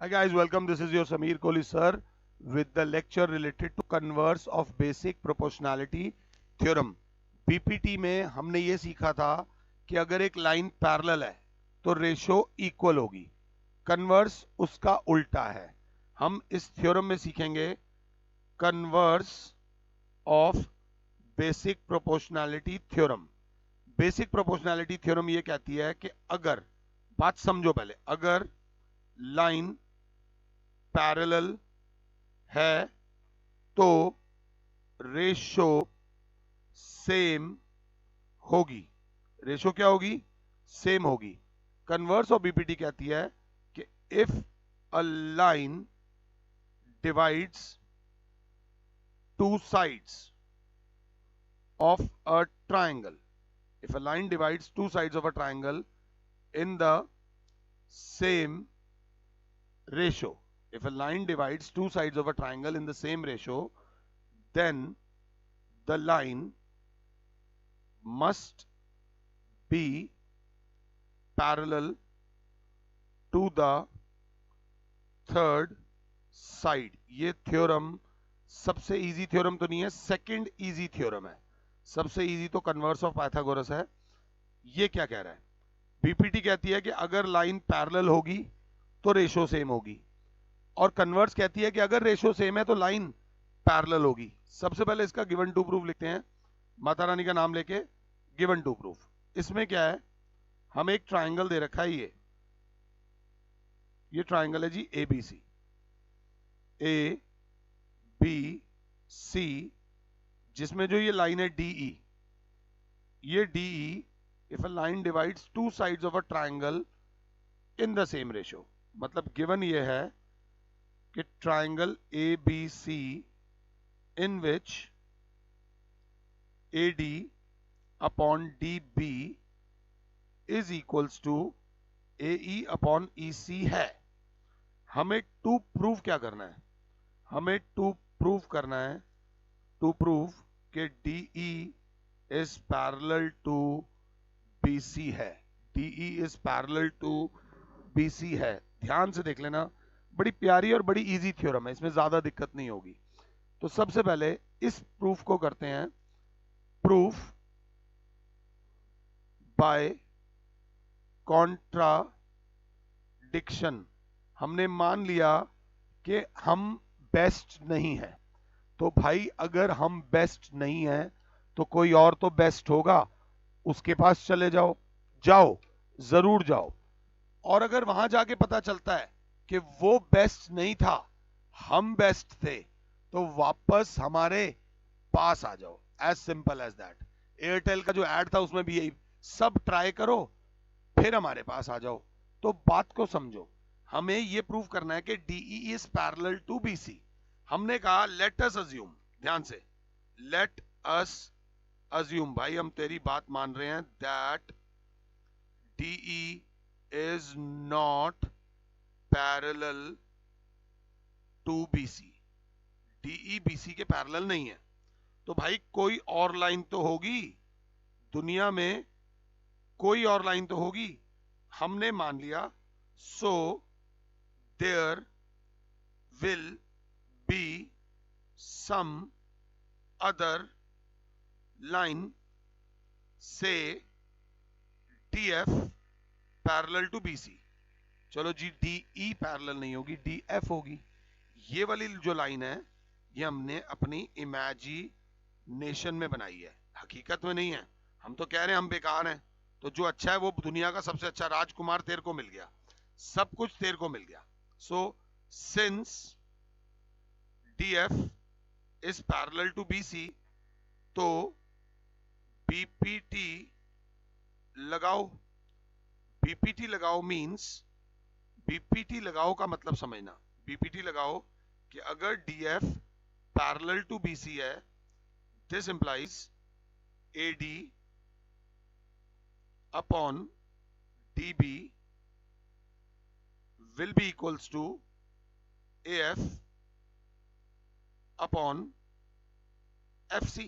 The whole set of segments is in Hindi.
Hi guys, welcome. This is your Sameer Kohli sir with the lecture related to converse of basic proportionality theorem. BPT में हमने ये सीखा था कि अगर एक लाइन पैरेलल है तो रेशो इक्वल होगी, कन्वर्स उसका उल्टा है। हम इस थ्योरम में सीखेंगे converse of basic proportionality theorem. Basic proportionality theorem ये कहती है कि अगर, बात समझो पहले, अगर लाइन पैरेलल है तो रेशो सेम होगी। रेशो क्या होगी? सेम होगी। कन्वर्स ऑफ बीपीटी कहती है कि if a line divides two sides of a triangle, if a line divides two sides of a triangle in the same ratio, if a line divides two sides of a triangle in the same ratio, then the line must be parallel to the third side. ये थ्योरम सबसे इजी थ्योरम तो नहीं है, सेकंड इजी थ्योरम है। सबसे इजी तो कन्वर्स ऑफ पाइथागोरस है। ये क्या कह रहा है? बीपीटी कहती है कि अगर लाइन पैरेलल होगी तो रेशो सेम होगी, और कन्वर्स कहती है कि अगर रेशो सेम है तो लाइन पैरेलल होगी। सबसे पहले इसका गिवन टू प्रूफ लिखते हैं, माता रानी का नाम लेके। गिवन टू प्रूफ, इसमें क्या है, हमें एक ट्राइंगल दे रखा है। ये ट्राइंगल है जी एबीसी, ए बी सी, जिसमें जो ये लाइन है डीई, ये DE if a line divides two sides of a triangle in the same ratio, मतलब गिवन ये है कि triangle A B C in which A D upon D B is equals to A E upon E C है। हमें टू प्रूव क्या करना है? हमें टू प्रूव करना है, टू प्रूव कि DE is parallel to BC है। DE is parallel to BC है। ध्यान से देख लेना, बड़ी प्यारी और बड़ी इजी थ्योरम है, इसमें ज्यादा दिक्कत नहीं होगी। तो सबसे पहले इस प्रूफ को करते हैं, प्रूफ बाय कॉन्ट्राडिक्शन। हमने मान लिया कि हम बेस्ट नहीं है, तो भाई अगर हम बेस्ट नहीं है तो कोई और तो बेस्ट होगा, उसके पास चले जाओ, जाओ, जरूर जाओ। और अगर वहां जाके पता चलता है कि वो बेस्ट नहीं था, हम बेस्ट थे, तो वापस हमारे पास आ जाओ। As simple as that. Airtel का जो एड था उसमें भी यही, सब ट्राई करो फिर हमारे पास आ जाओ। तो बात को समझो, हमें यह प्रूव करना है कि DE is parallel to BC. हमने कहा लेट अस अज्यूम, ध्यान से, लेट अस अज्यूम, भाई हम तेरी बात मान रहे हैं, that DE is not parallel to BC. DE BC के पैरेलल नहीं है, तो भाई कोई और लाइन तो होगी दुनिया में, कोई और लाइन तो होगी। हमने मान लिया, so there will be some other line से डीएफ पैरेलल टू बीसी। चलो जी, डीई पैरेलल नहीं होगी, डीएफ होगी। ये वाली जो लाइन है ये हमने अपनी इमेजिनेशन में बनाई है, हकीकत में नहीं है। हम तो कह रहे हैं हम बेकार हैं, तो जो अच्छा है वो दुनिया का सबसे अच्छा राजकुमार तेरे को मिल गया, सब कुछ तेरे को मिल गया। So since DF is parallel to BC, तो बीपीटी लगाओ। बीपीटी लगाओ मींस, बीपीटी लगाओ का मतलब समझना, बीपीटी लगाओ कि अगर डीएफ पैरेलल टू बीसी है, this implies AD upon DB will be equals to AF upon FC।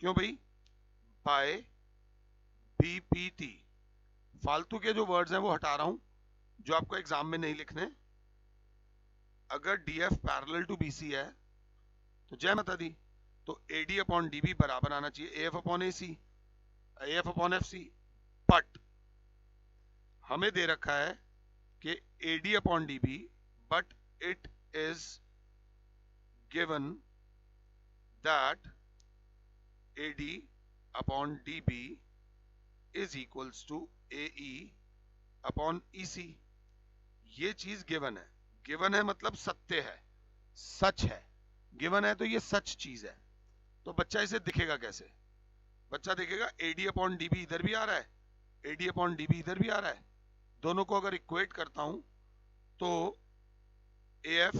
क्यों भाई? By BPT। फालतू के जो वर्ड्स हैं वो हटा रहा हूं, जो आपको एग्जाम में नहीं लिखने, अगर D F parallel to B C है तो जय माता दी, तो A D upon D B बराबर आना चाहिए A F upon A C, A F upon F C. But हमें दे रखा है कि A D upon D B, but it is given that A D upon D B is equals to A E upon E C. ये चीज गिवन है, गिवन है मतलब सत्य है, सच है। गिवन है तो ये सच चीज है। तो बच्चा इसे दिखेगा कैसे? बच्चा देखेगा एडी अपॉन डीबी इधर भी आ रहा है, एडी अपॉन डीबी इधर भी आ रहा है। दोनों को अगर इक्वेट करता हूं तो A F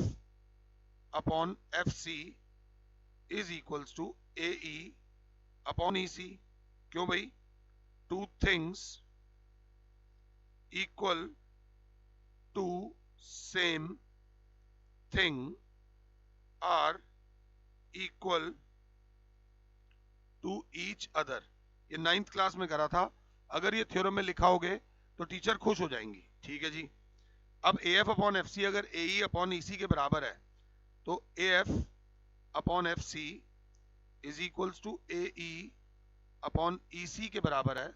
upon F C is equals to A E upon E C. क्यों भाई? Two things equal to same thing are equal to each other. ये 9th क्लास में करा था। अगर ये थ्योरम में लिखा होगे तो टीचर खुश हो जाएंगी। ठीक है जी। अब A F upon F C अगर A E upon E C के बराबर है तो A F upon F C is equals to A E upon E C के बराबर है।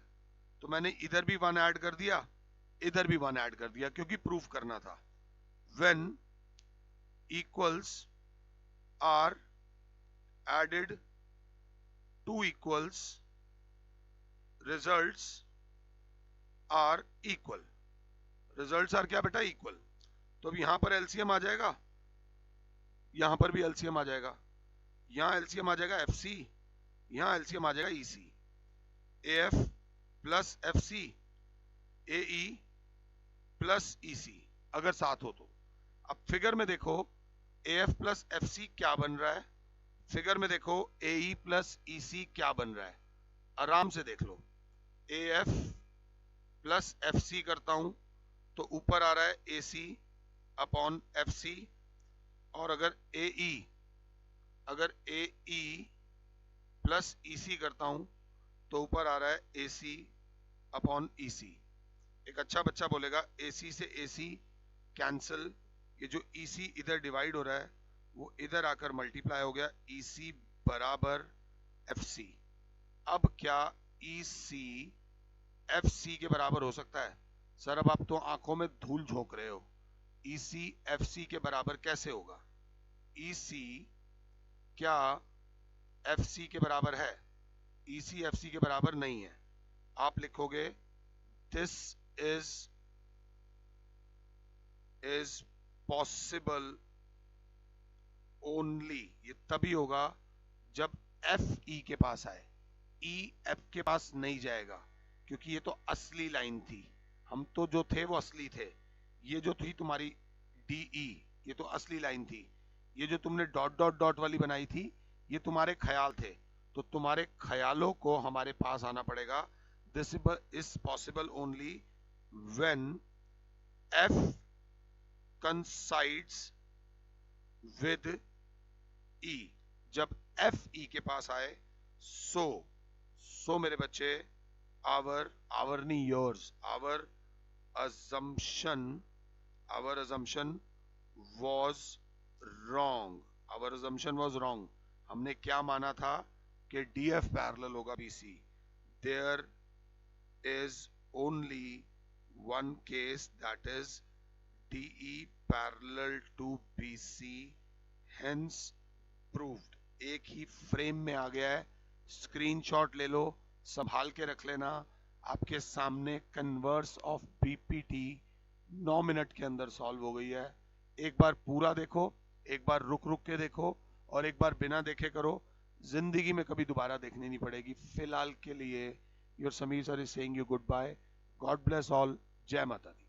तो मैंने इधर भी 1 ऐड कर दिया, इधर भी 1 ऐड कर दिया, क्योंकि प्रूफ करना था। When equals are added to equals, results are equal. Results are क्या बेटा? इक्वल। तो अब यहां पर एलसीएम आ जाएगा, यहां पर भी एलसीएम आ जाएगा, यहां एलसीएम आ जाएगा एफ सी, यहां एलसीएम आ जाएगा E C. A F plus F C, A E plus E C अगर साथ हो तो। अब फिगर में देखो A F plus F C क्या बन रहा है, फिगर में देखो ए ई प्लस ई सी क्या बन रहा है। आराम से देख लो। A F plus F C करता हूं तो ऊपर आ रहा है ए सी अपॉन एफ सी, और अगर ए ई प्लस ई सी करता हूं तो ऊपर आ रहा है ए सी अपॉन ई सी। एक अच्छा बच्चा बोलेगा ए सी से ए सी कैंसिल, ये जो ई सी इधर डिवाइड हो रहा है वो इधर आकर मल्टीप्लाई हो गया, ई सी बराबर एफ सी। अब क्या ई सी एफ सी के बराबर हो सकता है? सर अब आप तो आंखों में धूल झोंक रहे हो। ई सी एफ सी के बराबर कैसे होगा? ई सी क्या एफ सी के बराबर है? ई सी एफ सी के बराबर नहीं है। आप लिखोगे दिस इज पॉसिबल ओनली। ये तभी होगा जब एफ ई के पास आए, ई एफ के पास नहीं जाएगा, क्योंकि ये तो असली लाइन थी। हम तो जो थे वो असली थे। ये जो थी तुम्हारी डी ई, ये तो असली लाइन थी। ये जो तुमने डॉट डॉट डॉट वाली बनाई थी ये तुम्हारे ख्याल थे। तो तुम्हारे ख्यालों को हमारे पास आना पड़ेगा। This is possible only when F coincides with E. जब एफ ई के पास आए सो मेरे बच्चे आवर नहीं yours, our assumption was wrong, our assumption was wrong। हमने क्या माना था कि DF पैरेलल होगा BC। there is only one case, that is DE parallel to BC, hence proved। एक ही फ्रेम में आ गया है। स्क्रीनशॉट ले लो, संभाल के रख लेना। आपके सामने कन्वर्स ऑफ बीपीटी 9 मिनट के अंदर सॉल्व हो गई है। एक बार पूरा देखो, एक बार रुक रुक के देखो, और एक बार बिना देखे करो। जिंदगी में कभी दोबारा देखनी नहीं पड़ेगी। फिलहाल के लिए your Sameer sir is saying you goodbye. God bless all. जय माता दी।